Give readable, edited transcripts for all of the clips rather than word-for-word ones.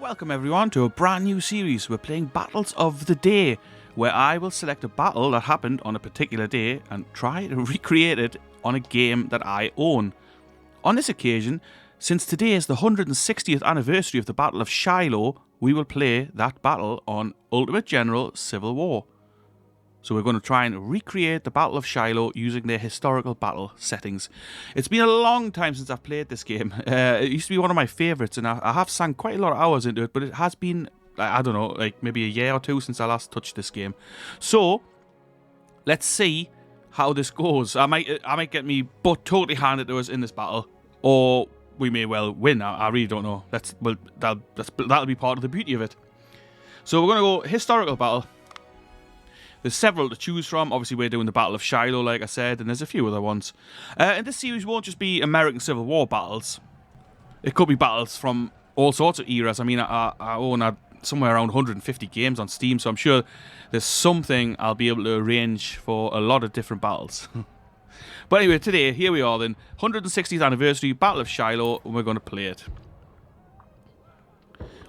Welcome everyone to a brand new series. We're playing Battles of the Day, where I will select a battle that happened on a particular day and try to recreate it on a game that I own. On this occasion, since today is the 160th anniversary of the Battle of Shiloh, we will play that battle on Ultimate General Civil War. So we're going to try and recreate the Battle of Shiloh using their historical battle settings. It's been a long time since I've played this game. It used to be one of my favourites, and I have sunk quite a lot of hours into it, but it has been, I don't know, like maybe a year or two since I last touched this game. So, let's see how this goes. I might get me butt totally handed to us in this battle, or we may well win. I really don't know. That'll be part of the beauty of it. So we're going to go historical battle. There's several to choose from. Obviously, we're doing the Battle of Shiloh, like I said, and there's a few other ones. And this series won't just be American Civil War battles. It could be battles from all sorts of eras. I mean, I own somewhere around 150 games on Steam, so I'm sure there's something I'll be able to arrange for a lot of different battles. But anyway, today, here we are then. 160th anniversary, Battle of Shiloh, and we're going to play it.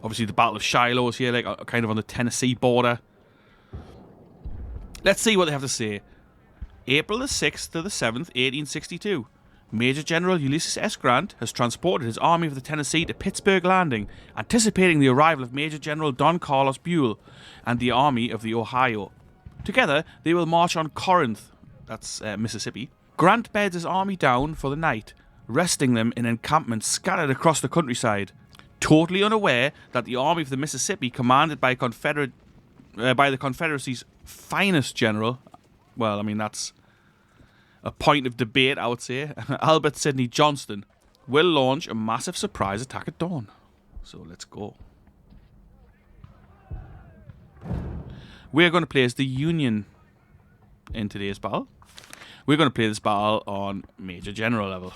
Obviously, the Battle of Shiloh is here, like kind of on the Tennessee border. Let's see what they have to say. April the 6th to the 7th, 1862. Major General Ulysses S. Grant has transported his Army of the Tennessee to Pittsburg Landing, anticipating the arrival of Major General Don Carlos Buell and the Army of the Ohio. Together, they will march on Corinth, that's Mississippi. Grant beds his army down for the night, resting them in encampments scattered across the countryside, totally unaware that the Army of the Mississippi, commanded by the Confederacy's finest general, well, I mean, that's a point of debate, I would say, Albert Sidney Johnston, will launch a massive surprise attack at dawn. So let's go. We're going to play as the Union in today's battle. We're going to play this battle on Major General level.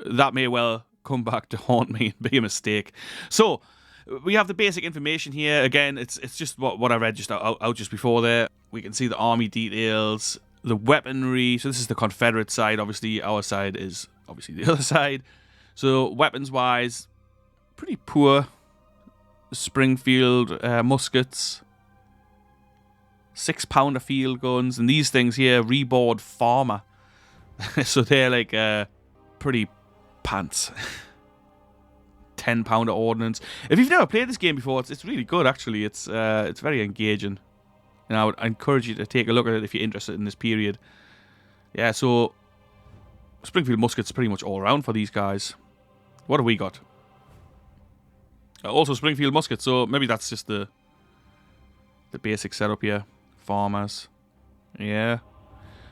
That may well come back to haunt me and be a mistake. So, we have the basic information here. Again, it's just what I read just out just before there. We can see the army details, the weaponry. So this is the Confederate side. Obviously, our side is obviously the other side. So weapons-wise, pretty poor. Springfield muskets, 6-pounder field guns, and these things here, reboard farmer. So they're like pretty pants. 10-pounder ordnance. If you've never played this game before, it's really good, actually. It's very engaging. And I would encourage you to take a look at it if you're interested in this period. Yeah, so Springfield muskets pretty much all around for these guys. What have we got? Also Springfield muskets, so maybe that's just the basic setup here. Farmers. Yeah.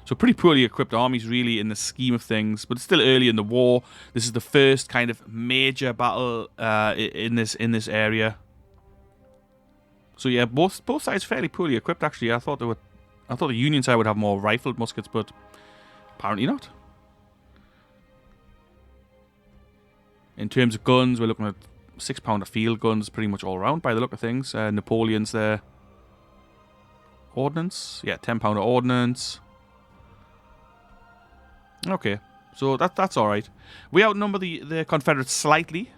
So pretty poorly equipped armies, really, in the scheme of things, but it's still early in the war. This is the first kind of major battle in this area. So yeah, both sides fairly poorly equipped. Actually, I thought the Union side would have more rifled muskets, but apparently not. In terms of guns, we're looking at 6-pounder field guns, pretty much all around by the look of things. Napoleon's there. Ordnance, yeah, 10-pounder ordnance. Okay, so that's alright. We outnumber the Confederates slightly,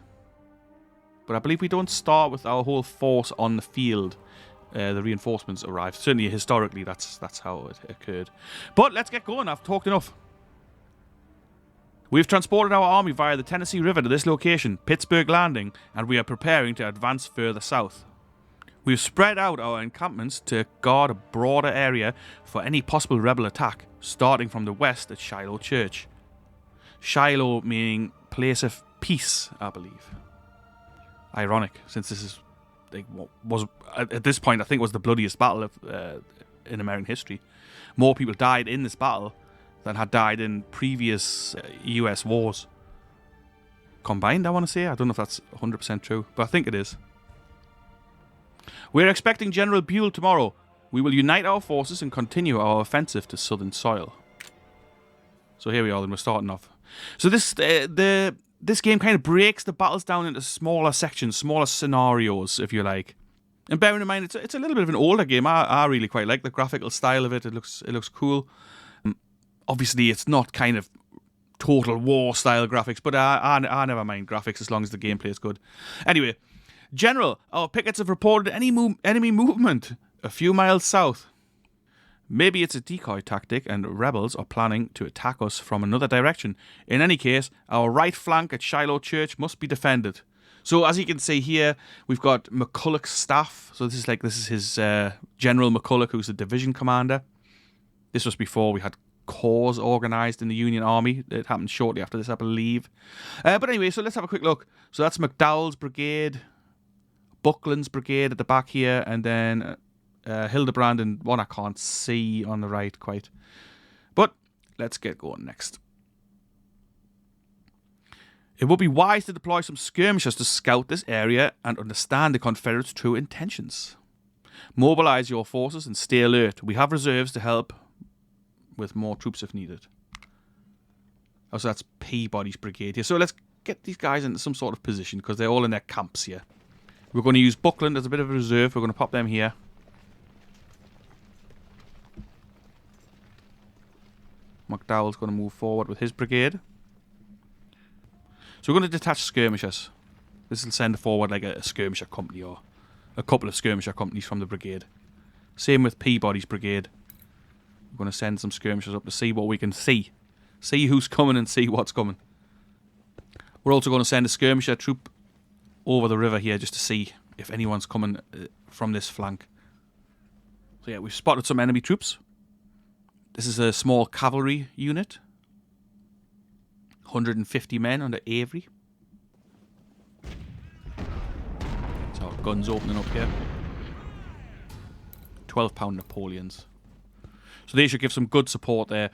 but I believe we don't start with our whole force on the field. The reinforcements arrive. Certainly, historically, that's how it occurred. But let's get going. I've talked enough. We've transported our army via the Tennessee River to this location, Pittsburg Landing, and we are preparing to advance further south. We've spread out our encampments to guard a broader area for any possible rebel attack, starting from the west at Shiloh Church. Shiloh meaning place of peace, I believe. Ironic, since this is was at this point I think was the bloodiest battle in American history. More people died in this battle than had died in previous US wars. Combined, I want to say. I don't know if that's 100% true, but I think it is. We're expecting General Buell tomorrow. We will unite our forces and continue our offensive to southern soil. So here we are, then we're starting off. So this game kind of breaks the battles down into smaller sections, smaller scenarios, if you like. And bearing in mind, it's a little bit of an older game. I really quite like the graphical style of it. It looks cool. Obviously, it's not kind of Total War style graphics, but I never mind graphics as long as the gameplay is good. Anyway, General, our pickets have reported enemy movement a few miles south. Maybe it's a decoy tactic and rebels are planning to attack us from another direction. In any case, our right flank at Shiloh Church must be defended. So as you can see here, we've got McCulloch's staff. So this is his General McCulloch, who's the division commander. This was before we had corps organised in the Union Army. It happened shortly after this, I believe. But anyway, so let's have a quick look. So that's McDowell's brigade, Buckland's brigade at the back here, and then Hildebrand and one I can't see on the right quite. But let's get going next. It would be wise to deploy some skirmishers to scout this area and understand the Confederates' true intentions. Mobilise your forces and stay alert. We have reserves to help with more troops if needed. Oh, so that's Peabody's brigade here. So let's get these guys into some sort of position because they're all in their camps here. We're going to use Buckland as a bit of a reserve. We're going to pop them here. McDowell's going to move forward with his brigade. So we're going to detach skirmishers. This will send forward like a skirmisher company or a couple of skirmisher companies from the brigade. Same with Peabody's brigade. We're going to send some skirmishers up to see what we can see. See who's coming and see what's coming. We're also going to send a skirmisher troop over the river here just to see if anyone's coming from this flank. So yeah, we've spotted some enemy troops. This is a small cavalry unit. 150 men under Avery. So our guns opening up here. 12-pound Napoleons. So they should give some good support there.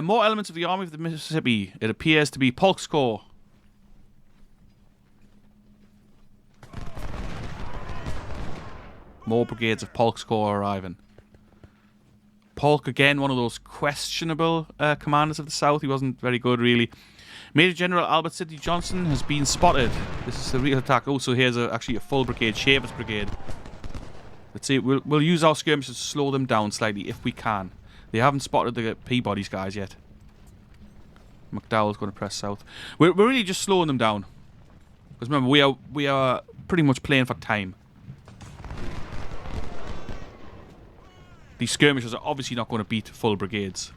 More elements of the Army of the Mississippi. It appears to be Polk's Corps. More brigades of Polk's Corps arriving. Polk, again, one of those questionable commanders of the South. He wasn't very good, really. Major General Albert Sidney Johnston has been spotted. This is the real attack. Oh, so here's actually a full brigade, Shaver's brigade. Let's see, we'll use our skirmishers to slow them down slightly if we can. They haven't spotted the Peabody's guys yet. McDowell's going to press south. We're really just slowing them down. Because remember, we are pretty much playing for time. These skirmishers are obviously not going to beat full brigades.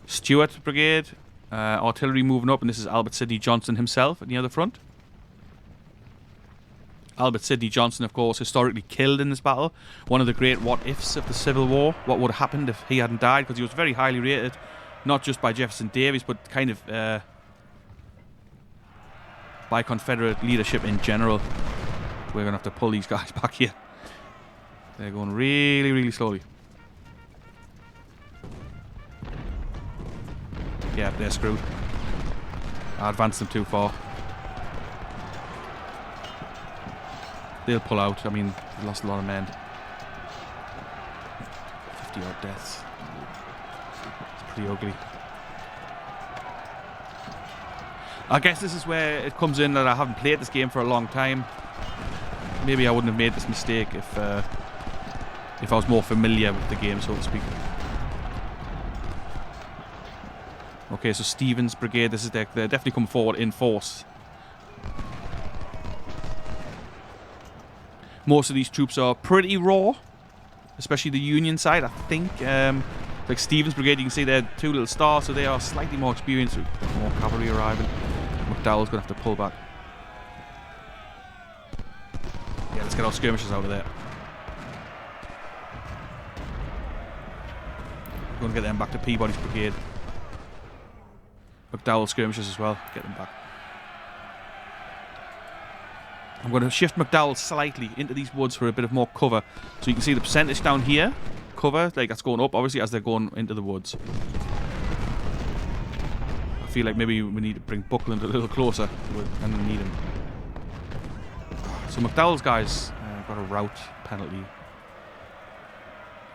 Stuart Brigade, artillery moving up, and this is Albert Sidney Johnston himself at the other front. Albert Sidney Johnston, of course, historically killed in this battle. One of the great what-ifs of the Civil War. What would have happened if he hadn't died, because he was very highly rated, not just by Jefferson Davis, but kind of by Confederate leadership in general. We're going to have to pull these guys back here. They're going really, really slowly. Yeah, they're screwed. I advanced them too far. They'll pull out. I mean, they lost a lot of men. 50-odd deaths. It's pretty ugly. I guess this is where it comes in that I haven't played this game for a long time. Maybe I wouldn't have made this mistake if I was more familiar with the game, so to speak. Okay, so Stevens' brigade, they're definitely coming forward in force. Most of these troops are pretty raw, especially the Union side, I think. Like Stevens' brigade, you can see they're two little stars, so they are slightly more experienced with more cavalry arriving. McDowell's going to have to pull back. Yeah, let's get our skirmishers out of there. We're going to get them back to Peabody's brigade. McDowell skirmishers as well, get them back. I'm going to shift McDowell slightly into these woods for a bit of more cover. So you can see the percentage down here, cover, like that's going up obviously as they're going into the woods. I feel like maybe we need to bring Buckland a little closer and we need him. So McDowell's guys got a rout penalty.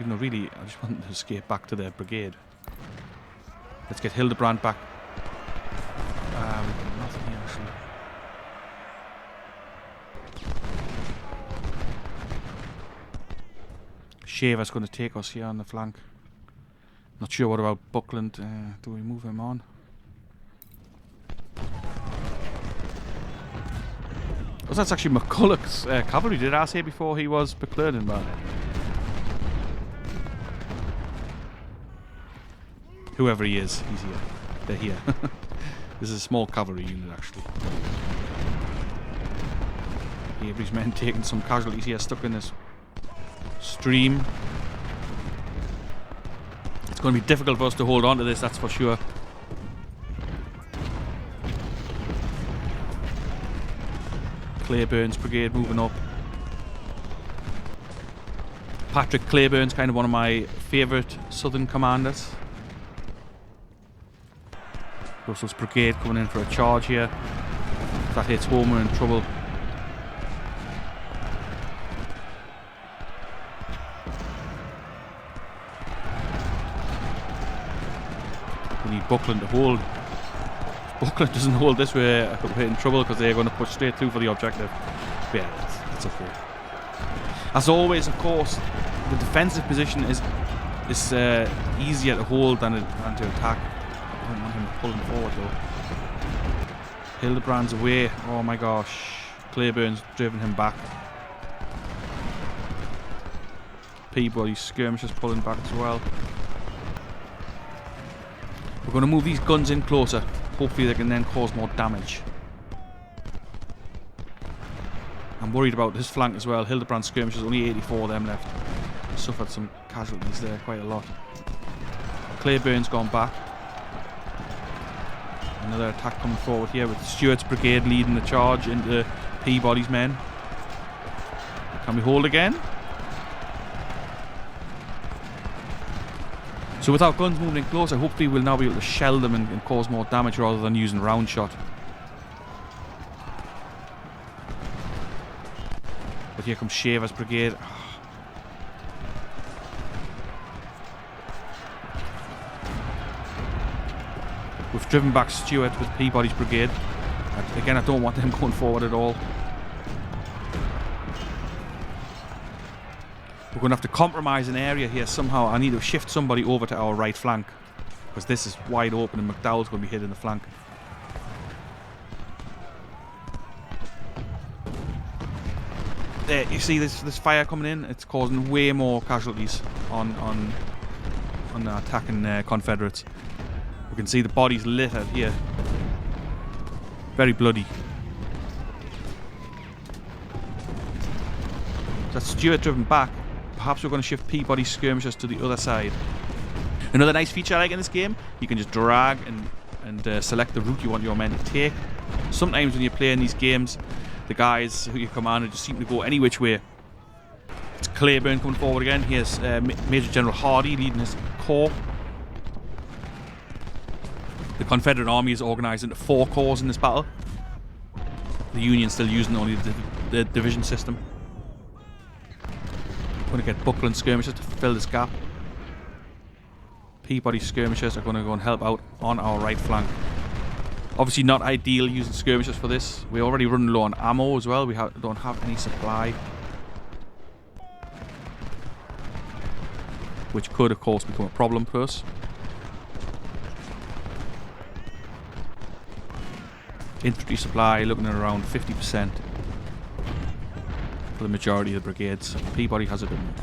Even though really, I just want them to escape back to their brigade. Let's get Hildebrand back. Nothing here actually. Shaver's going to take us here on the flank. Not sure what about Buckland. Do we move him on? that's actually McCulloch's cavalry. Did I say before he was McClernand, man? Whoever he is, he's here. They're here. This is a small cavalry unit, actually. Avery's men taking some casualties here, stuck in this stream. It's going to be difficult for us to hold on to this, that's for sure. Claiborne's brigade moving up. Patrick Claiborne's kind of one of my favourite southern commanders. Russell's brigade coming in for a charge here. If that hits home, we're in trouble. We need Buckland to hold. If Buckland doesn't hold this way, we're in trouble because they're going to push straight through for the objective. But yeah, that's okay. As always, of course, the defensive position is easier to hold than to attack. I don't want him pulling forward though. Hildebrand's away. Oh my gosh. Claiborne's driven him back. Peabody's skirmishers pulling back as well. We're going to move these guns in closer. Hopefully they can then cause more damage. I'm worried about his flank as well. Hildebrand's skirmishers, only 84 of them left. Suffered some casualties there, quite a lot. Claiborne's gone back. Another attack coming forward here with Stuart's brigade leading the charge into Peabody's men. Can we hold again? So without guns moving in closer, hopefully we'll now be able to shell them and cause more damage rather than using round shot. But here comes Shaver's brigade. We've driven back Stuart with Peabody's brigade. And again, I don't want them going forward at all. We're going to have to compromise an area here somehow. I need to shift somebody over to our right flank, because this is wide open and McDowell's going to be hit in the flank. There, you see this fire coming in? It's causing way more casualties on the attacking Confederates. We can see the bodies littered here. Very bloody. That's Stuart driven back. Perhaps we're going to shift Peabody's skirmishers to the other side. Another nice feature I like in this game, you can just drag and select the route you want your men to take. Sometimes when you're playing these games, the guys who you command just seem to go any which way. It's Claiborne coming forward again. Here's Major General Hardy leading his corps. The Confederate army is organised into 4 corps in this battle. The Union's still using only the division system. Going to get Buckland skirmishers to fill this gap. Peabody skirmishers are going to go and help out on our right flank. Obviously not ideal using skirmishers for this. We're already running low on ammo as well. We don't have any supply. Which could of course become a problem for us. Infantry supply looking at around 50%. For the majority of the brigades. Peabody has a bit more.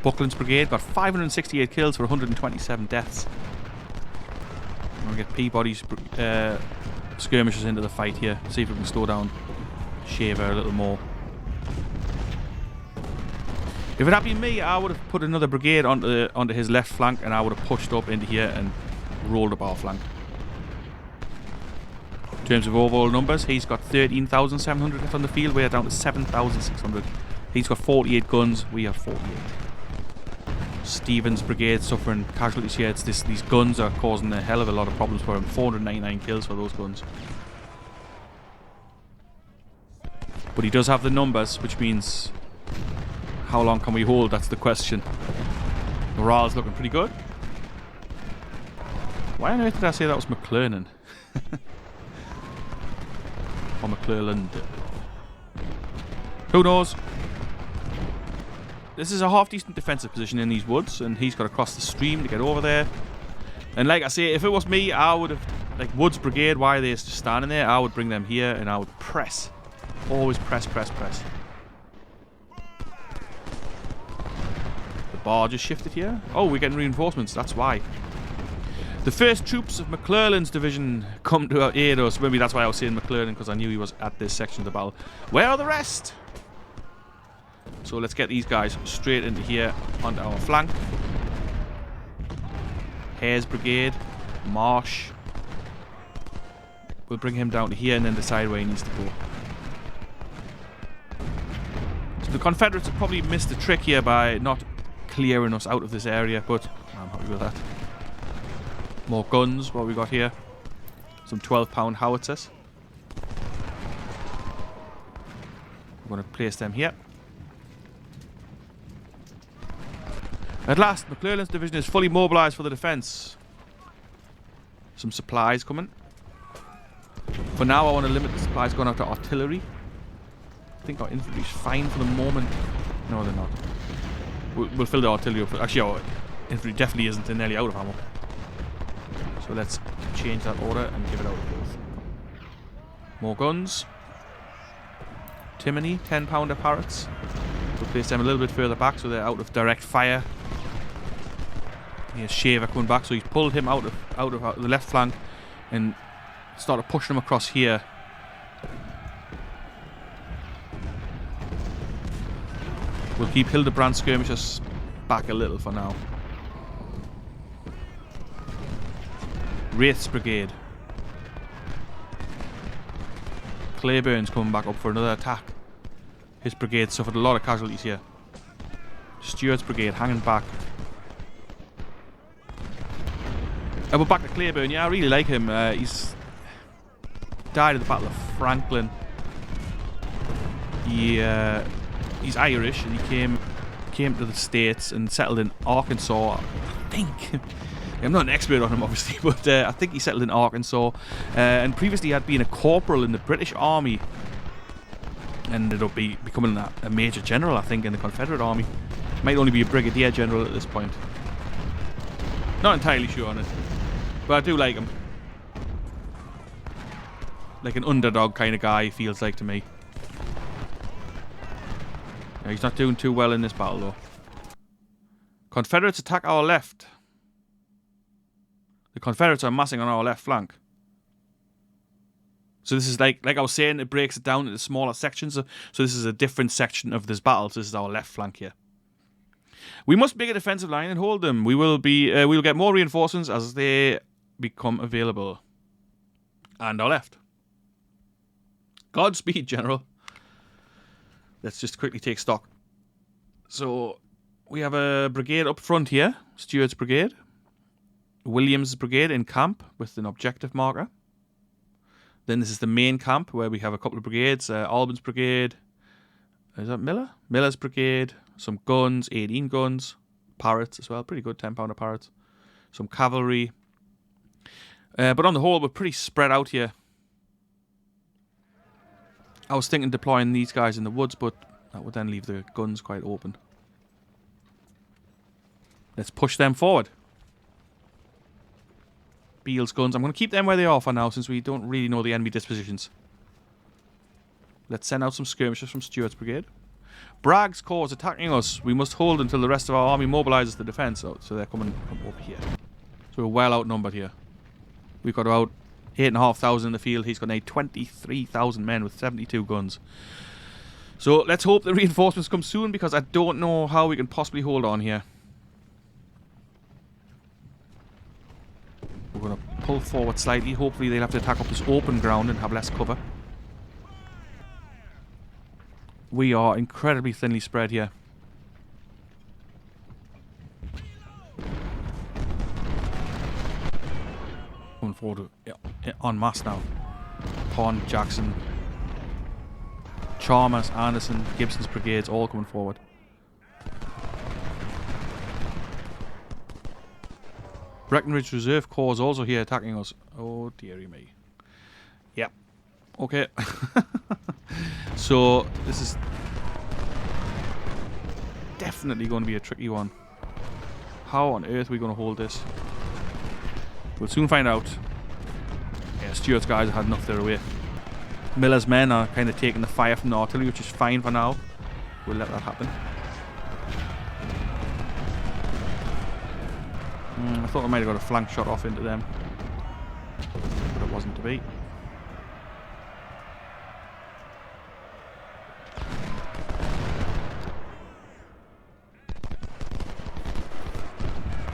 Buckland's brigade got 568 kills for 127 deaths. We'll get Peabody's skirmishers into the fight here. See if we can slow down Shaver a little more. If it had been me, I would have put another brigade onto his left flank, and I would have pushed up into here and rolled up our flank. In terms of overall numbers, he's got 13,700 left on the field. We're down to 7,600. He's got 48 guns. We have 48. Stevens' brigade suffering casualties here. These guns are causing a hell of a lot of problems for him. 499 kills for those guns. But he does have the numbers, which means how long can we hold? That's the question. Morale's looking pretty good. Why on earth did I say that was McClernand? Or McClelland. Who knows? This is a half decent defensive position in these woods, and he's got to cross the stream to get over there. And like I say, if it was me, I would have, like Wood's brigade, why are they just standing there? I would bring them here and I would press Always press, press, press. The bar just shifted here. Oh, we're getting reinforcements. That's why. The first troops of McClellan's division come to aid us. Maybe that's why I was saying McClellan, because I knew he was at this section of the battle. Where are the rest? So let's get these guys straight into here onto our flank. Hare's brigade. Marsh. We'll bring him down to here and then decide where he needs to go. So the Confederates have probably missed a trick here by not clearing us out of this area, but I'm happy with that. More guns, what we got here. Some 12-pound howitzers. We're going to place them here. At last, McClellan's division is fully mobilised for the defence. Some supplies coming. For now, I want to limit the supplies going out to artillery. I think our infantry's fine for the moment. No, they're not. We'll fill the artillery up. Actually, our infantry definitely isn't. They're nearly out of ammo. So let's change that order and give it out to both. More guns. Timony, 10-pounder Parrots. We'll place them a little bit further back so they're out of direct fire. Here's Shaver coming back, so he's pulled him out of the left flank and started pushing him across here. We'll keep Hildebrand skirmishers back a little for now. Wraith's brigade. Claiborne's coming back up for another attack. His brigade suffered a lot of casualties here. Stuart's brigade hanging back. We're back to Claiborne. Yeah, I really like him. He's died at the Battle of Franklin. He's Irish and he came to the States and settled in Arkansas, I think. I'm not an expert on him, obviously, but I think he settled in Arkansas. And previously he had been a corporal in the British Army. Ended up becoming a major general, I think, in the Confederate Army. Might only be a brigadier general at this point. Not entirely sure on it. But I do like him. Like an underdog kind of guy, he feels like to me. Yeah, he's not doing too well in this battle, though. Confederates attack our left. The Confederates are massing on our left flank. So this is like I was saying, it breaks it down into smaller sections. So this is a different section of this battle. So this is our left flank here. We must make a defensive line and hold them. We will get more reinforcements as they become available. And our left. Godspeed, General. Let's just quickly take stock. So we have a brigade up front here. Stuart's brigade. Williams' brigade in camp with an objective marker. Then this is the main camp where we have a couple of brigades. Albin's brigade. Is that Miller? Miller's brigade. Some guns, 18 guns. Parrots as well. Pretty good 10-pounder Parrots. Some cavalry. But on the whole, we're pretty spread out here. I was thinking deploying these guys in the woods, but that would then leave the guns quite open. Let's push them forward. Beale's guns. I'm going to keep them where they are for now, since we don't really know the enemy dispositions. Let's send out some skirmishers from Stuart's brigade. Bragg's corps is attacking us. We must hold until the rest of our army mobilises the defence. So they're coming over here. So we're well outnumbered here. We've got about 8,500 in the field. He's got 23,000 men with 72 guns. So let's hope the reinforcements come soon, because I don't know how we can possibly hold on here. We're going to pull forward slightly. Hopefully they'll have to attack up this open ground and have less cover. We are incredibly thinly spread here. Going forward en masse now. Pond, Jackson, Chalmers, Anderson, Gibson's brigades all coming forward. Breckinridge Reserve Corps is also here attacking us. Oh dearie me. Yep. Okay. So this is definitely going to be a tricky one. How on earth are we going to hold this? We'll soon find out. Yeah, Stuart's guys have had enough their way. Miller's men are kind of taking the fire from the artillery, which is fine for now. We'll let that happen. I thought I might have got a flank shot off into them, but it wasn't to be.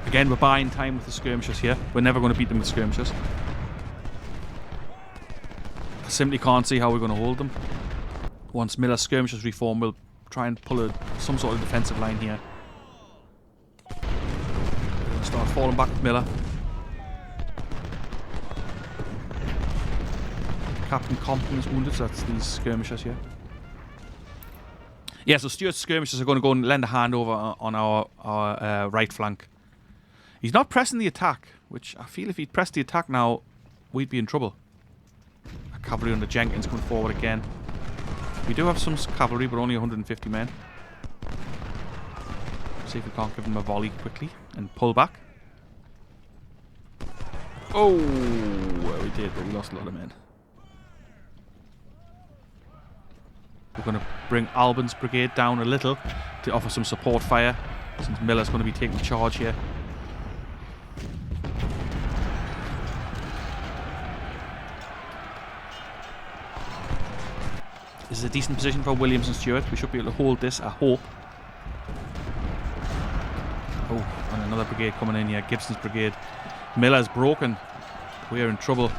Again, we're buying time with the skirmishers here. We're never going to beat them with skirmishers. I simply can't see how we're going to hold them. Once Miller's skirmishers reform, we'll try and pull some sort of defensive line here. We'll start falling back with Miller. Captain Compton is wounded, so that's these skirmishers here. Yeah, so Stuart's skirmishers are going to go and lend a hand over on our right flank. He's not pressing the attack, which I feel if he'd pressed the attack now, we'd be in trouble. A cavalry under Jenkins coming forward again. We do have some cavalry, but only 150 men. See if we can't give them a volley quickly and pull back. Oh, well, we did, but we lost a lot of men. We're going to bring Albin's brigade down a little to offer some support fire, since Miller's going to be taking charge here. This is a decent position for Williams and Stewart. We should be able to hold this, I hope. Oh, and another brigade coming in here. Gibson's brigade. Miller's broken. We're in trouble.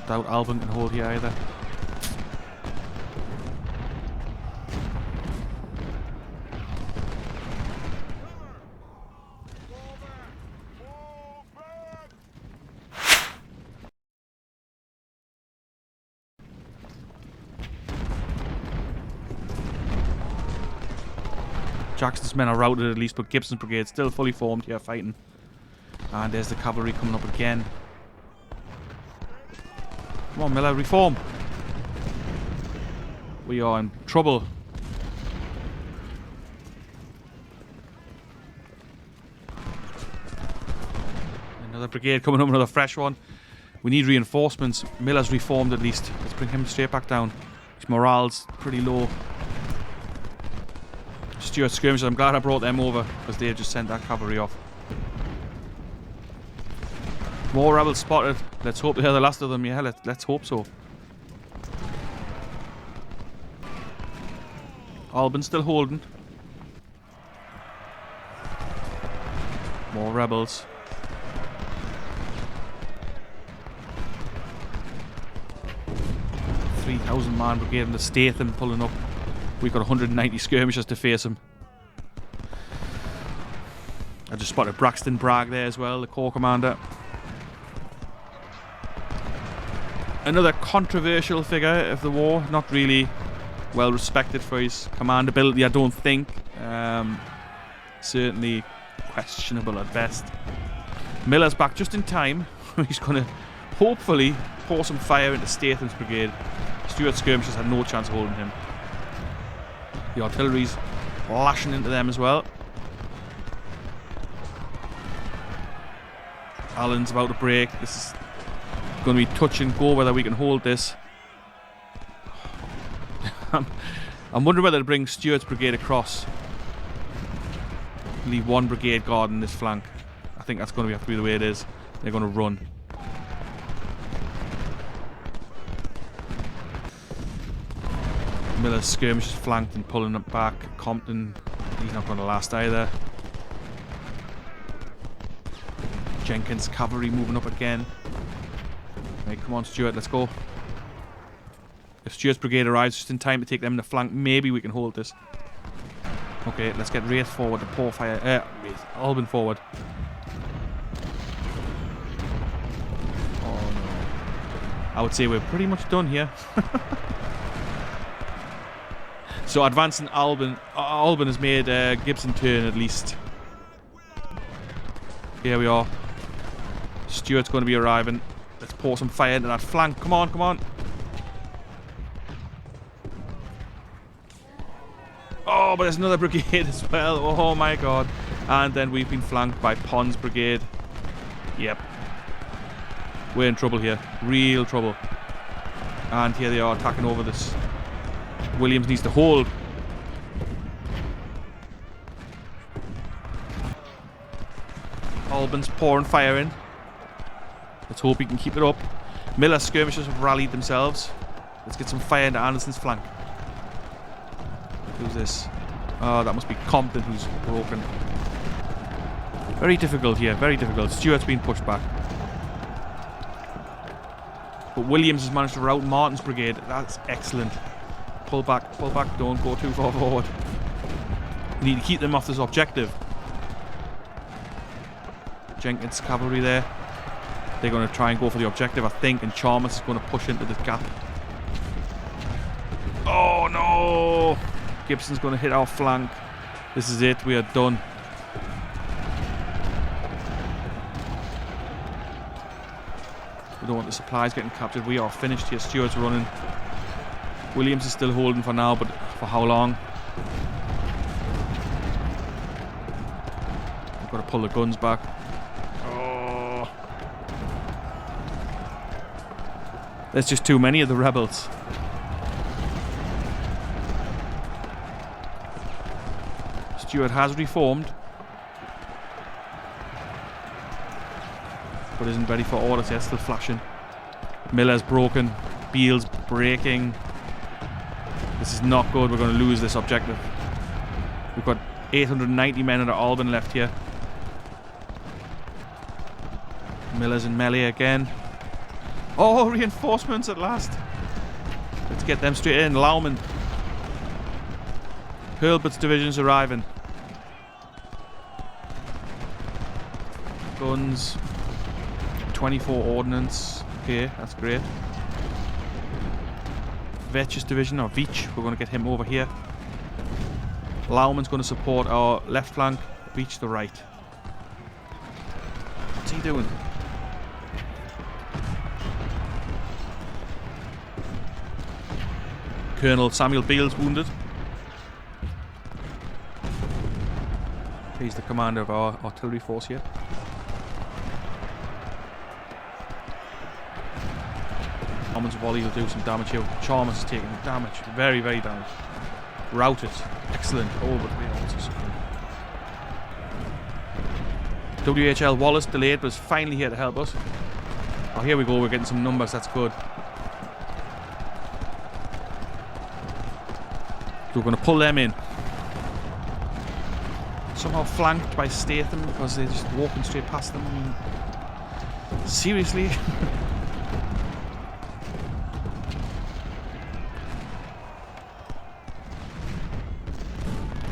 Doubt Albin can hold here either. Jackson's men are routed at least, but Gibson's brigade still fully formed here fighting. And there's the cavalry coming up again. Come on, Miller, reform. We are in trouble. Another brigade coming up, another fresh one. We need reinforcements. Miller's reformed at least. Let's bring him straight back down. His morale's pretty low. Stuart skirmishers, I'm glad I brought them over because they just sent that cavalry off. More rebels spotted. Let's hope they're the last of them. Yeah, let's hope so. Albin still holding. More rebels. 3,000 man brigade in the Statham pulling up. We've got 190 skirmishers to face him. I just spotted Braxton Bragg there as well, the corps commander. Another controversial figure of the war. Not really well respected for his command ability, I don't think. Certainly questionable at best. Miller's back just in time. He's going to hopefully pour some fire into Statham's brigade. Stuart's skirmishers had no chance of holding him. The artillery's lashing into them as well. Allen's about to break. This is going to be touch and go whether we can hold this. I'm wondering whether to bring Stuart's brigade across. Leave one brigade guarding this flank. I think that's going to have to be the way it is. They're going to run. Miller's skirmishers flanked and pulling it back. Compton, he's not going to last either. Jenkins cavalry moving up again. Right, come on Stuart, let's go. If Stuart's brigade arrives just in time to take them in the flank, maybe we can hold this. Okay, let's get Wraith forward to pour fire. Albin forward. Oh no. I would say we're pretty much done here. So advancing Albin. Albin has made Gibson turn at least. Here we are. Stuart's going to be arriving. Let's pour some fire into that flank. Come on, come on. Oh, but there's another brigade as well. Oh my god. And then we've been flanked by Pond's brigade. Yep. We're in trouble here. Real trouble. And here they are attacking over this. Williams needs to hold. Albin's pouring fire in. Let's hope he can keep it up. Miller's skirmishers have rallied themselves. Let's get some fire into Anderson's flank. Who's this? Oh, that must be Compton who's broken. Very difficult here, very difficult. Stuart's been pushed back. But Williams has managed to rout Martin's brigade. That's excellent. Pull back, don't go too far forward. We need to keep them off this objective. Jenkins' cavalry there. They're going to try and go for the objective, I think, and Chalmers is going to push into this gap. Oh no! Gibson's going to hit our flank. This is it, we are done. We don't want the supplies getting captured. We are finished here. Stuart's running. Williams is still holding for now, but for how long? We've got to pull the guns back. Oh. There's just too many of the rebels. Stuart has reformed, but isn't ready for orders yet, still flashing. Miller's broken. Beale's breaking. This is not good, we're going to lose this objective. We've got 890 men at Albin left here. Miller's in melee again. Oh, reinforcements at last. Let's get them straight in. Laumann. Hurlbut's division's arriving. Guns. 24 ordnance. Okay, that's great. Vetch's division, or Veitch, we're going to get him over here. Laumann's going to support our left flank. Veitch the right. What's he doing? Colonel Samuel Beale's wounded. He's the commander of our artillery force here. Laumann's volley will do some damage here. Chalmers is taking damage. Very, very damage. Routed. Excellent. Oh, but we are also suffering. WHL Wallace delayed, but is finally here to help us. Oh, here we go. We're getting some numbers. That's good. So we're going to pull them in. Somehow flanked by Statham because they're just walking straight past them. I mean, seriously?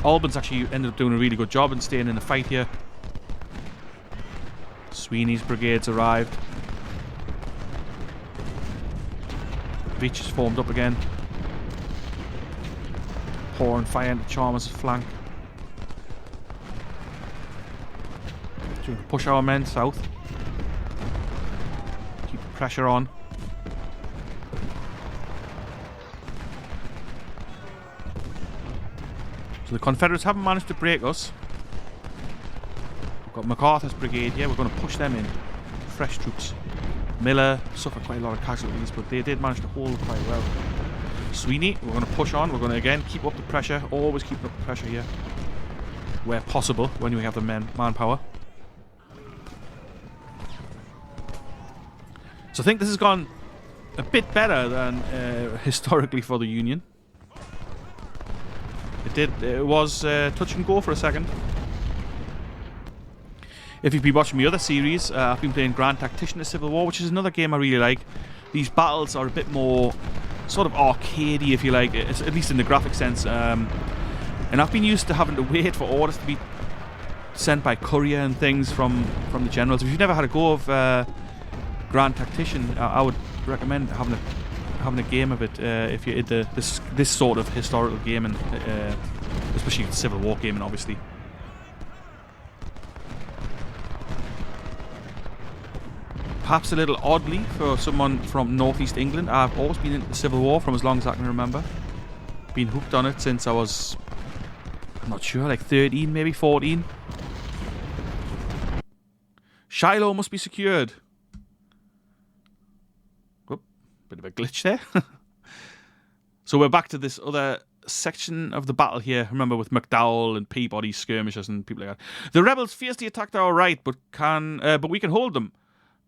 Albin's actually ended up doing a really good job in staying in the fight here. Sweeney's brigades arrived. Veitch is formed up again. Pouring fire into Chalmers' flank. So we can push our men south. Keep the pressure on. So the Confederates haven't managed to break us. We've got MacArthur's brigade here. We're going to push them in. Fresh troops. Miller suffered quite a lot of casualties, but they did manage to hold quite well. Sweeney, we're going to push on. We're going to again keep up the pressure. Always keep up the pressure here, where possible, when we have the manpower. So I think this has gone a bit better than historically for the Union. It was touch and go for a second. If you've been watching my other series, I've been playing Grand Tactician of Civil War, which is another game I really like. These battles are a bit more sort of arcadey, if you like, it's, at least in the graphic sense. And I've been used to having to wait for orders to be sent by courier and things from the generals. If you've never had a go of Grand Tactician, I would recommend having a game of it if you're into this sort of historical game, and especially Civil War gaming, obviously. Perhaps a little oddly for someone from northeast England, I've always been into the Civil War from as long as I can remember. Been hooked on it since I was, I'm not sure, like 13, maybe 14. Shiloh must be secured. Bit of a glitch there. So we're back to this other section of the battle here. Remember, with McDowell and Peabody skirmishers and people like that. The rebels fiercely attacked our right, but we can hold them.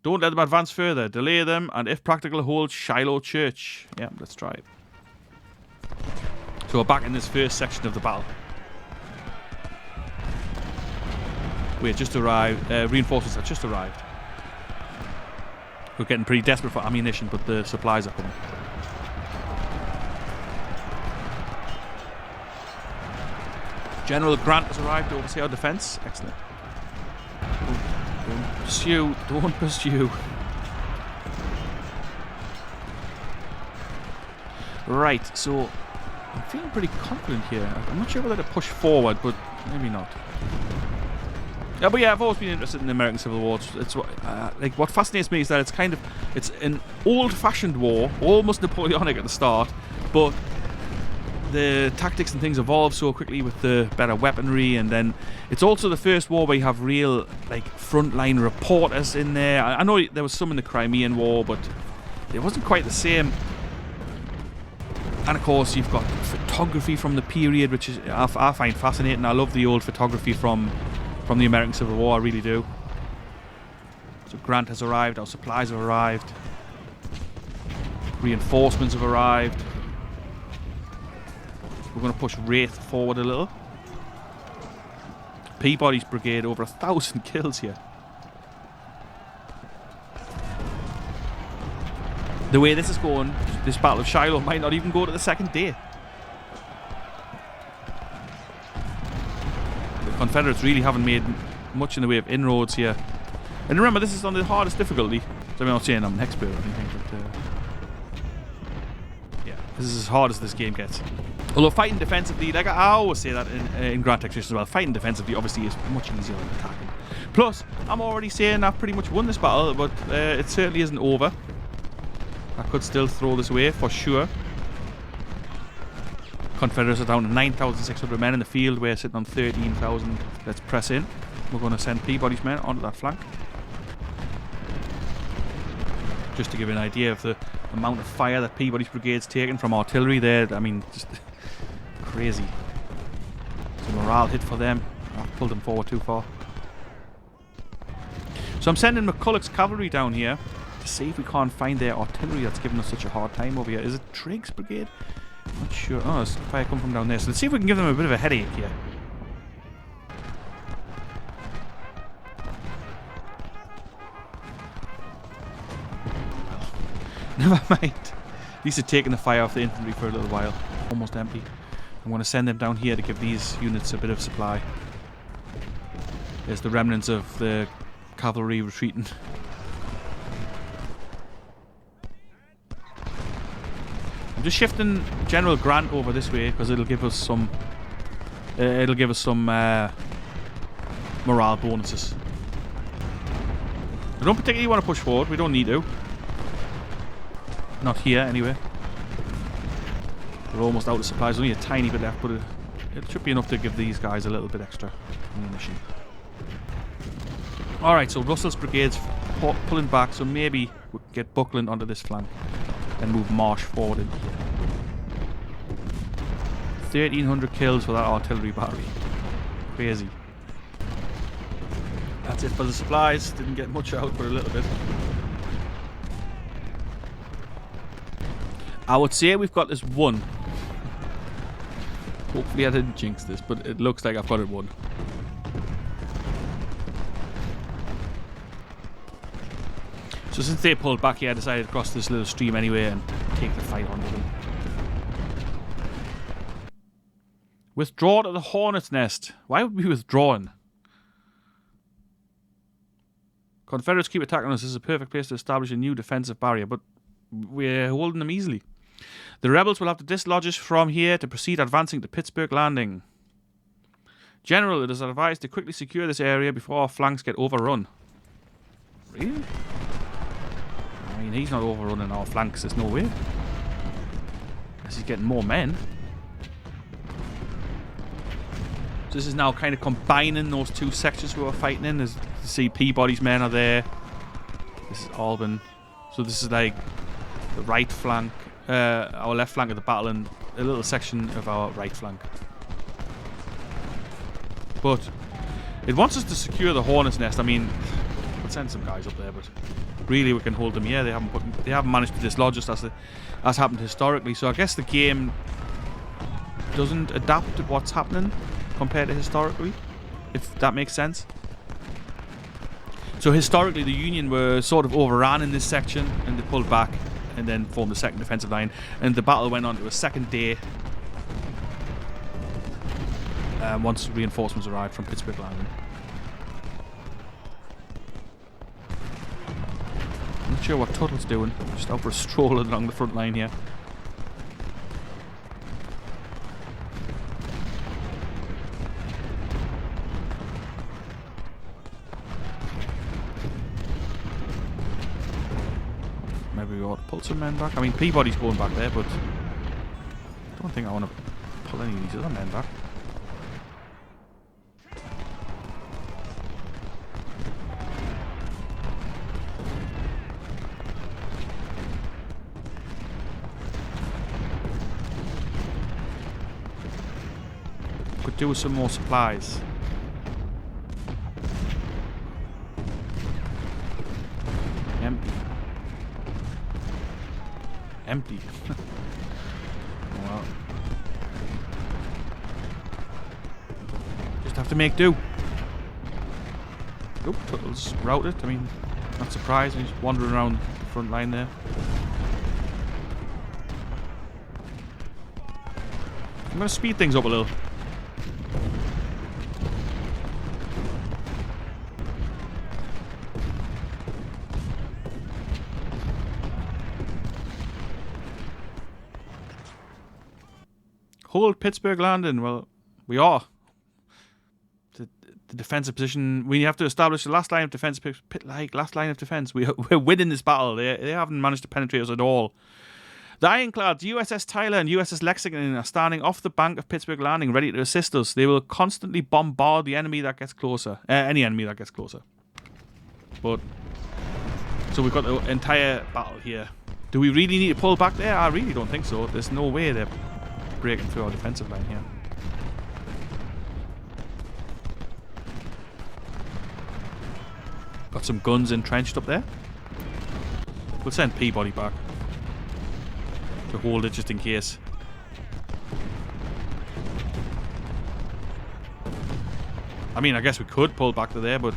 Don't let them advance further. Delay them, and if practical, hold Shiloh Church. Yeah, let's try it. So we're back in this first section of the battle. We had just arrived. Reinforcements had just arrived. We're getting pretty desperate for ammunition, but the supplies are coming. General Grant has arrived to oversee our defence. Excellent. Don't pursue. Don't pursue. Right, so I'm feeling pretty confident here. I'm not sure whether to push forward, but maybe not. Yeah, but yeah, I've always been interested in the American Civil War. It's like what fascinates me is that it's an old-fashioned war, almost Napoleonic at the start, but the tactics and things evolve so quickly with the better weaponry, and then it's also the first war where you have real like frontline reporters in there. I know there was some in the Crimean War, but it wasn't quite the same. And of course, you've got photography from the period, which is I find fascinating. I love the old photography from the American Civil War. I really do. So Grant has arrived. Our supplies have arrived. Reinforcements have arrived. We're going to push Wraith forward a little. Peabody's brigade, over 1,000 kills here. The way this is going, this Battle of Shiloh might not even go to the second day. The Confederates really haven't made much in the way of inroads here. And remember, this is on the hardest difficulty. So I'm not saying I'm an expert or anything, but yeah, this is as hard as this game gets. Although fighting defensively, like I always say that in Grand Taxation as well, fighting defensively obviously is much easier than attacking. Plus, I'm already saying I've pretty much won this battle, but it certainly isn't over. I could still throw this away for sure. Confederates are down to 9,600 men in the field. We're sitting on 13,000. Let's press in. We're going to send Peabody's men onto that flank. Just to give you an idea of the amount of fire that Peabody's brigade's taken from artillery there. I mean, just crazy. It's a morale hit for them. I've pulled them forward too far. So I'm sending McCulloch's cavalry down here to see if we can't find their artillery that's given us such a hard time over here. Is it Triggs' brigade? I'm not sure. Oh, there's fire come from down there. So let's see if we can give them a bit of a headache here. Never mind. At least it's taking the fire off the infantry for a little while. Almost empty. I'm going to send them down here to give these units a bit of supply. There's the remnants of the cavalry retreating. I'm just shifting General Grant over this way because it'll give us some. Morale bonuses. We don't particularly want to push forward. We don't need to. Not here, anyway. We're almost out of supplies. Only a tiny bit left, but it should be enough to give these guys a little bit extra ammunition. Alright, so Russell's brigade's pulling back, so maybe we can get Buckland onto this flank and move Marsh forward in here. 1,300 kills for that artillery battery. Crazy. That's it for the supplies. Didn't get much out, but a little bit. I would say we've got this won. Hopefully I didn't jinx this, but it looks like I've got it won. So since they pulled back here, I decided to cross this little stream anyway and take the fight on with them. Withdraw to the Hornet's Nest. Why would we be withdrawing? Confederates keep attacking us. This is a perfect place to establish a new defensive barrier, but we're holding them easily. The rebels will have to dislodge us from here to proceed advancing to Pittsburg Landing. General, it is advised to quickly secure this area before our flanks get overrun. Really? I mean, he's not overrunning our flanks, there's no way. Unless he's getting more men. So this is now kind of combining those two sections we were fighting in. As you see, Peabody's men are there. This is Alban. So this is like the right flank, our left flank of the battle, and a little section of our right flank. But it wants us to secure the hornet's nest. I mean, we'll send some guys up there, but really we can hold them here. They haven't managed to dislodge us as happened historically. So I guess the game doesn't adapt to what's happening compared to historically, if that makes sense. So historically the Union were sort of overran in this section and they pulled back and then formed the second defensive line, and the battle went on to a second day once reinforcements arrived from Pittsburg Landing. I'm not sure what Tuttle's doing, just out for a stroll along the front line here. Maybe we ought to pull some men back. I mean, Peabody's going back there, but I don't think I want to pull any of these other men back. Could do with some more supplies. Empty. Empty. Well, just have to make do. Oh, Tuttle's routed. I mean, not surprised. He's wandering around the front line there. I'm going to speed things up a little. Hold Pittsburg Landing. Well, we are. The defensive position. We have to establish the last line of defense. Last line of defense. We're winning this battle. They haven't managed to penetrate us at all. The ironclads USS Tyler and USS Lexington are standing off the bank of Pittsburg Landing, ready to assist us. They will constantly bombard the enemy that gets closer. Any enemy that gets closer. But so we've got the entire battle here. Do we really need to pull back there? I really don't think so. There's no way they're breaking through our defensive line here. Got some guns entrenched up there. We'll send Peabody back to hold it just in case. I mean, I guess we could pull back to there, but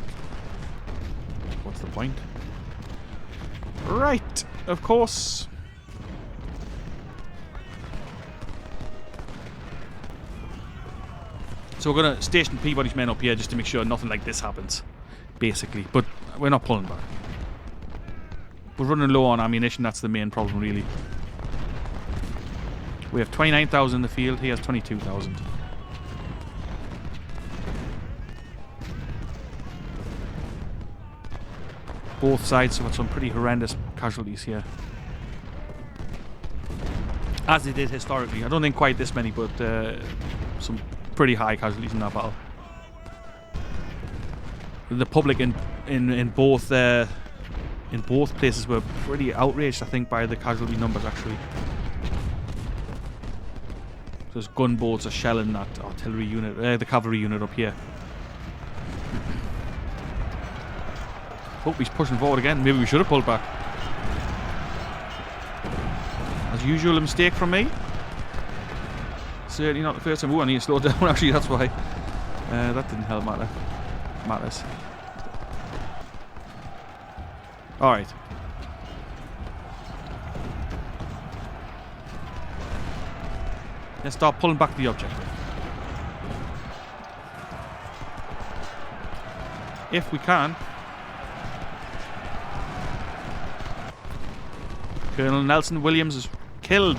what's the point? Right, of course. So we're going to station Peabody's men up here just to make sure nothing like this happens, basically. But we're not pulling back. We're running low on ammunition, that's the main problem, really. We have 29,000 in the field, he has 22,000. Both sides have got some pretty horrendous casualties here. As they did historically. I don't think quite this many, but some pretty high casualties in that battle. The public in both places were pretty outraged, I think, by the casualty numbers actually. Those gunboats are shelling that artillery unit, the cavalry unit up here. Hope he's pushing forward again. Maybe we should have pulled back. As usual, a mistake from me. Certainly not the first time. Ooh, I need to slow down. Actually, that's why. That didn't help matters. All right. Let's start pulling back the objective. If we can. Colonel Nelson Williams is killed.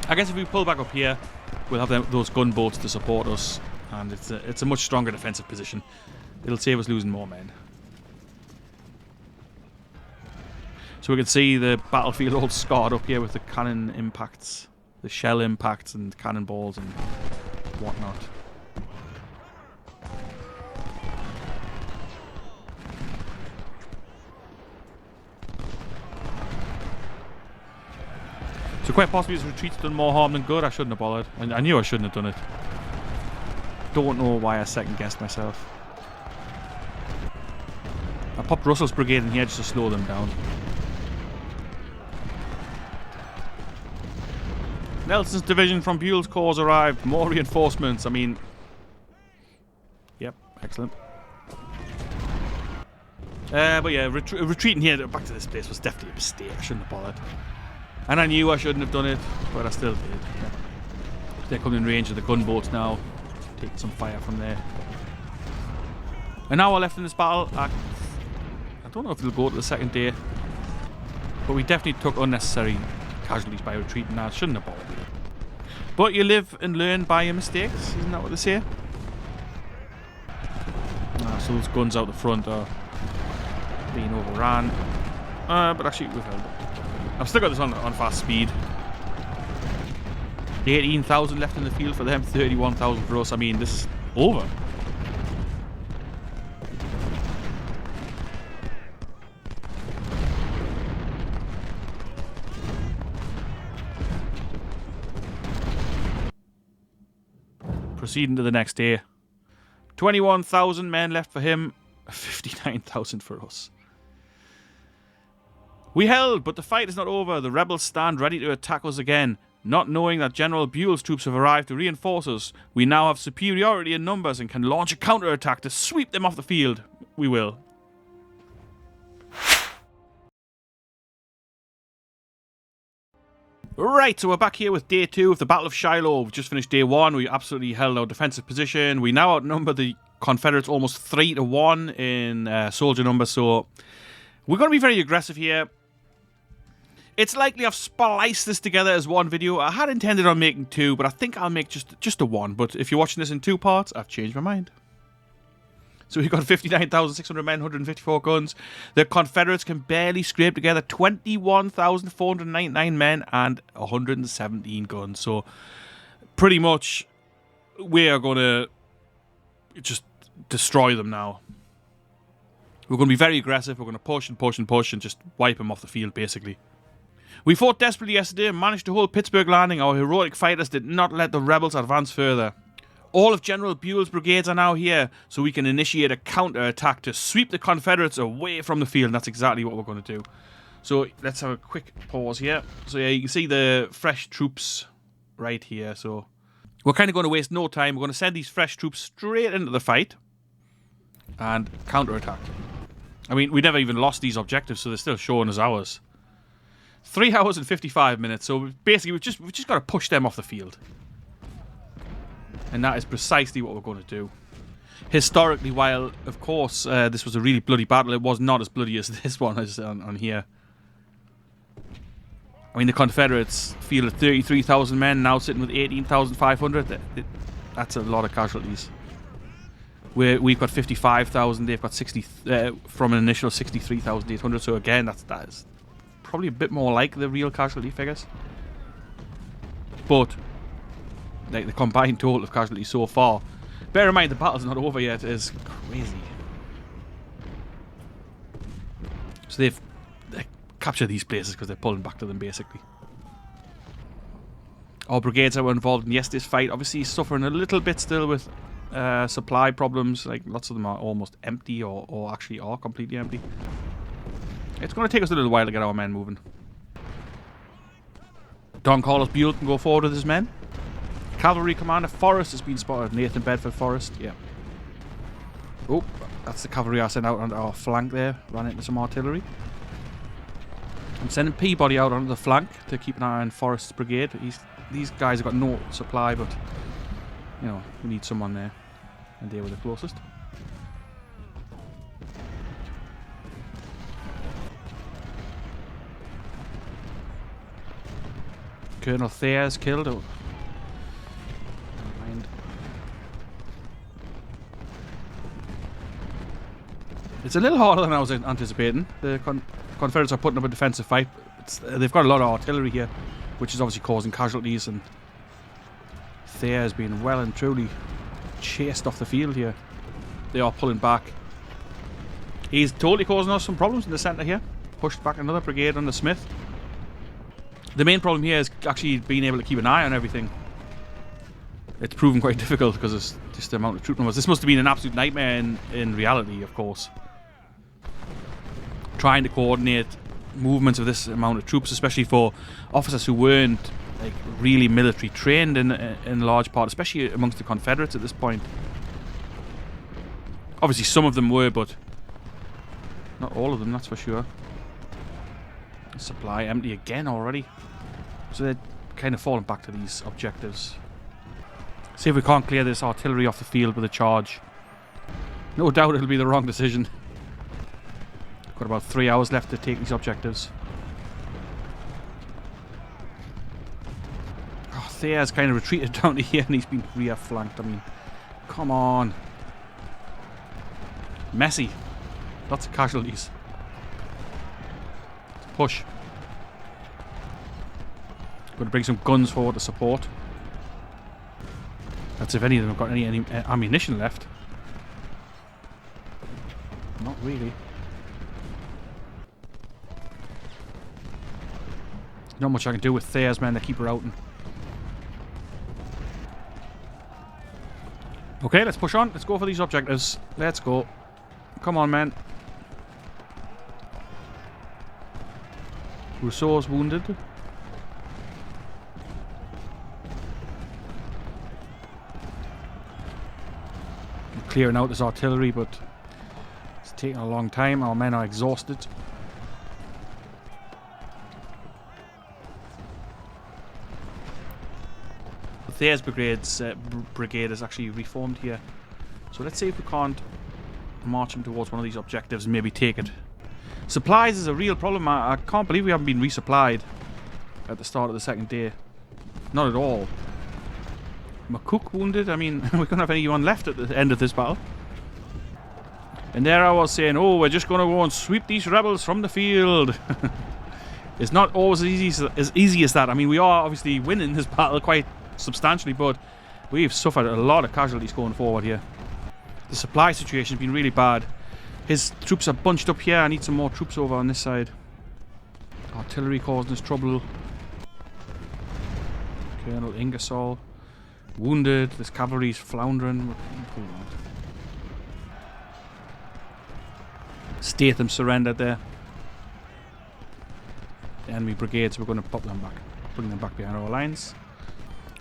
I guess if we pull back up here, we'll have those gunboats to support us, and it's a much stronger defensive position. It'll save us losing more men. So we can see the battlefield all scarred up here with the cannon impacts, the shell impacts and cannonballs and whatnot. So quite possibly his retreat's done more harm than good. I shouldn't have bothered. I knew I shouldn't have done it. Don't know why I second-guessed myself. I popped Russell's brigade in here just to slow them down. Nelson's division from Buell's corps arrived. More reinforcements. I mean... Yep, excellent. But yeah, retreating here back to this place was definitely a mistake. I shouldn't have bothered. And I knew I shouldn't have done it, but I still did. Yeah. They're coming in range of the gunboats now. Taking some fire from there. An hour left in this battle. I don't know if it'll go to the second day. But we definitely took unnecessary casualties by retreating. I shouldn't have bothered. But you live and learn by your mistakes. Isn't that what they say? So those guns out the front are being overrun. But actually we've held it. I've still got this on fast speed. 18,000 left in the field for them, 31,000 for us. I mean, this is over. Proceeding to the next day. 21,000 men left for him, 59,000 for us. We held, but the fight is not over. The rebels stand ready to attack us again. Not knowing that General Buell's troops have arrived to reinforce us, we now have superiority in numbers and can launch a counterattack to sweep them off the field. We will. Right, so we're back here with day 2 of the Battle of Shiloh. We've just finished day 1. We absolutely held our defensive position. We now outnumber the Confederates almost 3-1 in soldier numbers, so we're going to be very aggressive here. It's likely I've spliced this together as one video. I had intended on making 2, but I think I'll make just a 1. But if you're watching this in 2 parts, I've changed my mind. So we've got 59,600 men, 154 guns. The Confederates can barely scrape together 21,499 men and 117 guns. So pretty much we are going to just destroy them now. We're going to be very aggressive. We're going to push and push and push and just wipe them off the field, basically. We fought desperately yesterday and managed to hold Pittsburg Landing. Our heroic fighters did not let the rebels advance further. All of General Buell's brigades are now here, so we can initiate a counter-attack to sweep the Confederates away from the field. And that's exactly what we're going to do. So let's have a quick pause here. So yeah, you can see the fresh troops right here. So we're kind of going to waste no time. We're going to send these fresh troops straight into the fight and counter-attack. I mean, we never even lost these objectives, so they're still showing as ours. 3 hours and 55 minutes. So basically, we've just got to push them off the field. And that is precisely what we're going to do. Historically, while, of course, this was a really bloody battle, it was not as bloody as this one is on here. I mean, the Confederates fielded 33,000 men, now sitting with 18,500. That's a lot of casualties. We've got 55,000, they've got 60 from an initial 63,800. So again, that is probably a bit more like the real casualty figures. But like the combined total of casualties so far, bear in mind the battle's not over yet, is crazy. So they captured these places because they're pulling back to them, basically. Our brigades that were involved in yesterday's fight obviously suffering a little bit still with supply problems. Like lots of them are almost empty or actually are completely empty. It's going to take us a little while to get our men moving. Don Carlos Buell can go forward with his men. Cavalry Commander Forrest has been spotted. Nathan Bedford Forrest, yeah. Oh, that's the cavalry I sent out on our flank there. Ran into some artillery. I'm sending Peabody out onto the flank to keep an eye on Forrest's brigade. These guys have got no supply, but you know, we need someone there. And they were the closest. Colonel Thayer's killed. Oh. It's a little harder than I was anticipating. The Confederates are putting up a defensive fight. They've got a lot of artillery here, which is obviously causing casualties, and Thayer has been well and truly chased off the field here. They are pulling back. He's totally causing us some problems in the centre here. Pushed back another brigade under Smith. The main problem here is actually being able to keep an eye on everything. It's proven quite difficult because it's just the amount of troop numbers. This must have been an absolute nightmare in reality, of course. Trying to coordinate movements of this amount of troops, especially for officers who weren't like really military trained in large part, especially amongst the Confederates at this point. Obviously some of them were, but not all of them, that's for sure. Supply empty again already. So they're kind of falling back to these objectives. See if we can't clear this artillery off the field with a charge. No doubt it'll be the wrong decision. Got about 3 hours left to take these objectives. Oh, Thayer's kind of retreated down to here and he's been rear flanked. I mean, come on. Messy. Lots of casualties. Let's push. Going to bring some guns forward to support. That's if any of them have got any ammunition left. Not really. Not much I can do with Thayer's men. They keep routing. Okay, let's push on. Let's go for these objectives. Let's go. Come on, man. Rousseau's wounded. Clearing out this artillery, but it's taking a long time. Our men are exhausted. The Thayer's brigade is actually reformed here. So let's see if we can't march them towards one of these objectives and maybe take it. Supplies is a real problem. I can't believe we haven't been resupplied at the start of the second day. Not at all. McCook wounded. I mean, we couldn't have anyone left at the end of this battle. And there I was saying, oh, we're just going to go and sweep these rebels from the field. It's not always as easy as that. I mean, we are obviously winning this battle quite substantially, but we've suffered a lot of casualties going forward here. The supply situation has been really bad. His troops are bunched up here. I need some more troops over on this side. Artillery causing us trouble. Colonel Ingersoll wounded. This cavalry's floundering. Statham surrendered there. The enemy brigades, we're going to pop them back, bring them back behind our lines.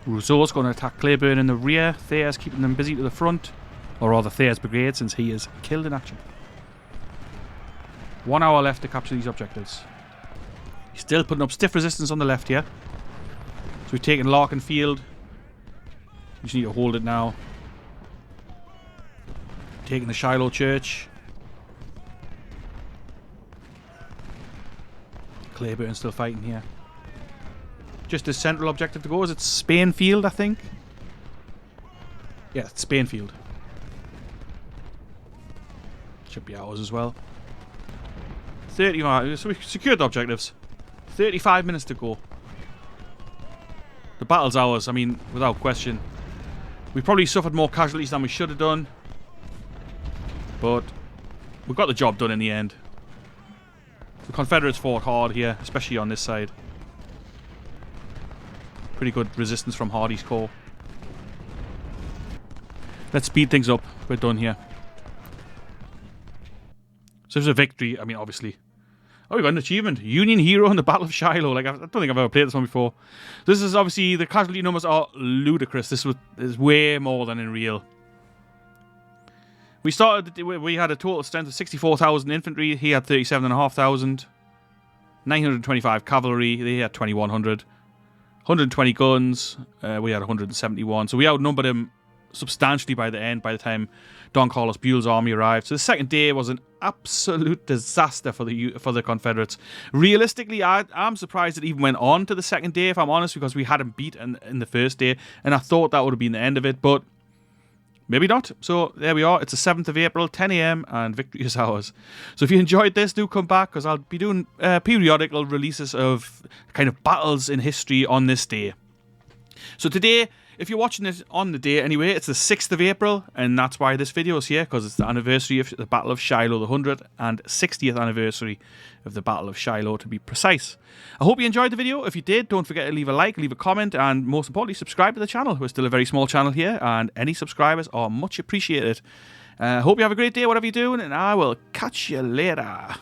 Rousseau's going to attack Claiborne in the rear. Thayer's keeping them busy to the front, or rather Thayer's brigade, since he is killed in action. 1 hour left to capture these objectives. He's still putting up stiff resistance on the left here. So we've taken Larkin Field. We just need to hold it now. Taking the Shiloh Church. Claiborne still fighting here. Just the central objective to go. Is it Spainfield, I think? Yeah, it's Spainfield. Should be ours as well. 30. So we secured the objectives. 35 minutes to go. The battle's ours, I mean, without question. We probably suffered more casualties than we should have done. But we got the job done in the end. The Confederates fought hard here, especially on this side. Pretty good resistance from Hardy's Corps. Let's speed things up. We're done here. So it was a victory, I mean, obviously. Oh, we got an achievement. Union Hero in the Battle of Shiloh. Like, I don't think I've ever played this one before. This is obviously, the casualty numbers are ludicrous. This is way more than in real. We had a total strength of 64,000 infantry. He had 37,500. 925 cavalry. They had 2,100. 120 guns. We had 171. So we outnumbered him substantially by the time Don Carlos Buell's army arrived. So the second day was an absolute disaster for the Confederates. Realistically, I'm surprised it even went on to the second day, if I'm honest, because we had him beat in the first day, and I thought that would have been the end of it, but maybe not. So there we are. It's the 7th of April, 10 AM, and victory is ours. So if you enjoyed this, do come back, because I'll be doing periodical releases of kind of battles in history on this day. So today, If you're watching this on the day anyway, it's the 6th of April, and that's why this video is here, because it's the anniversary of the Battle of Shiloh, the 160th anniversary of the Battle of Shiloh, to be precise. I hope you enjoyed the video. If you did, don't forget to leave a like, leave a comment, and most importantly, subscribe to the channel. We're still a very small channel here, and any subscribers are much appreciated. Hope you have a great day, whatever you're doing, and I will catch you later.